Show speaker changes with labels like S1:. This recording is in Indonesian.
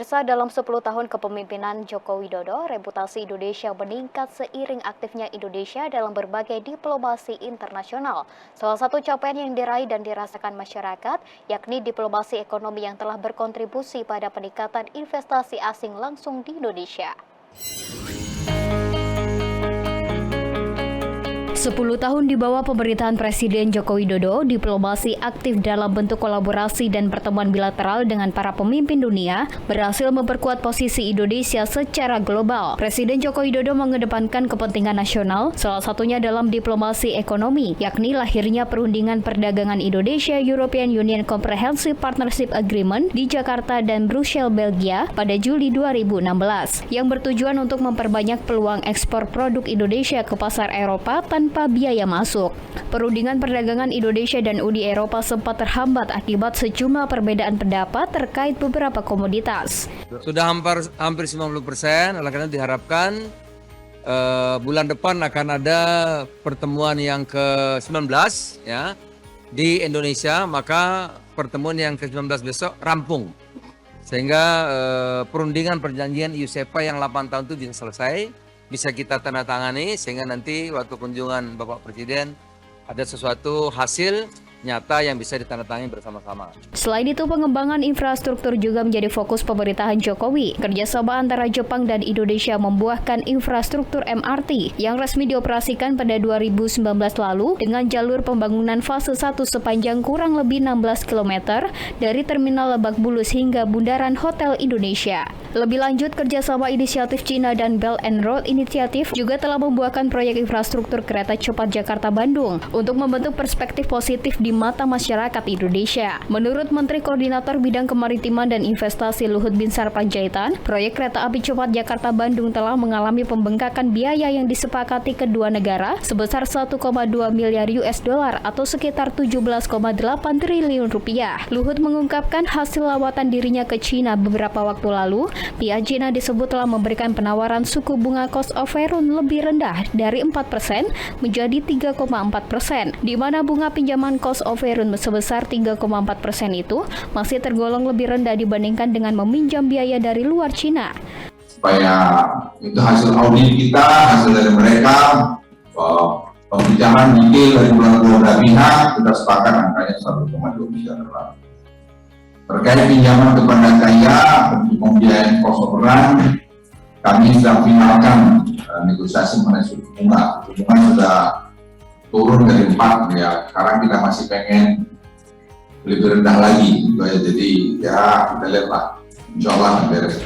S1: Pemirsa, dalam 10 tahun kepemimpinan Joko Widodo, reputasi Indonesia meningkat seiring aktifnya Indonesia dalam berbagai diplomasi internasional. Salah satu capaian yang diraih dan dirasakan masyarakat, yakni diplomasi ekonomi yang telah berkontribusi pada peningkatan investasi asing langsung di Indonesia. 10 tahun di bawah pemerintahan Presiden Joko Widodo, diplomasi aktif dalam bentuk kolaborasi dan pertemuan bilateral dengan para pemimpin dunia berhasil memperkuat posisi Indonesia secara global. Presiden Joko Widodo mengedepankan kepentingan nasional, salah satunya dalam diplomasi ekonomi, yakni lahirnya Perundingan Perdagangan Indonesia-European Union Comprehensive Partnership Agreement di Jakarta dan Brussels, Belgia pada Juli 2016, yang bertujuan untuk memperbanyak peluang ekspor produk Indonesia ke pasar Eropa tanpa biaya masuk. Perundingan perdagangan Indonesia dan Uni Eropa sempat terhambat akibat sejumlah perbedaan pendapat terkait beberapa komoditas.
S2: Sudah hampir 90%, oleh karena diharapkan bulan depan akan ada pertemuan yang ke-19 ya di Indonesia, maka pertemuan yang ke-19 besok rampung. Sehingga perundingan perjanjian IUCEPA yang 8 tahun itu bisa selesai, bisa kita tanda tangani, sehingga nanti waktu kunjungan Bapak Presiden ada sesuatu hasil nyata yang bisa ditandatangani bersama-sama.
S1: Selain itu, pengembangan infrastruktur juga menjadi fokus pemerintahan Jokowi. Kerjasama antara Jepang dan Indonesia membuahkan infrastruktur MRT yang resmi dioperasikan pada 2019 lalu dengan jalur pembangunan fase 1 sepanjang kurang lebih 16 km dari Terminal Lebak Bulus hingga Bundaran Hotel Indonesia. Lebih lanjut, kerjasama inisiatif Cina dan Belt and Road Initiative juga telah membuahkan proyek infrastruktur kereta cepat Jakarta-Bandung untuk membentuk perspektif positif di mata masyarakat Indonesia. Menurut Menteri Koordinator Bidang Kemaritiman dan Investasi Luhut Binsar Panjaitan, proyek kereta api cepat Jakarta-Bandung telah mengalami pembengkakan biaya yang disepakati kedua negara sebesar 1,2 miliar US dollar atau sekitar 17,8 triliun rupiah. Luhut mengungkapkan hasil lawatan dirinya ke Cina beberapa waktu lalu, pihak Cina disebut telah memberikan penawaran suku bunga cost of funds lebih rendah dari 4% menjadi 3,4%, di mana bunga pinjaman cost of funds sebesar 3,4% itu masih tergolong lebih rendah dibandingkan dengan meminjam biaya dari luar Cina.
S3: Supaya itu hasil audit kita, hasil dari mereka, pembicaraan detail dari beberapa pihak, kita sepakat angkanya 1,2 miliar dolar. Terkait pinjaman kepada kaya untuk pembiayaan cost of run, kami sudah finalkan negosiasi mengenai suku bunga. Suku bunga sudah turun dari 4 ya, sekarang kita masih pengen lebih rendah lagi gitu ya. Jadi ya kita lihatlah, insya Allah beres.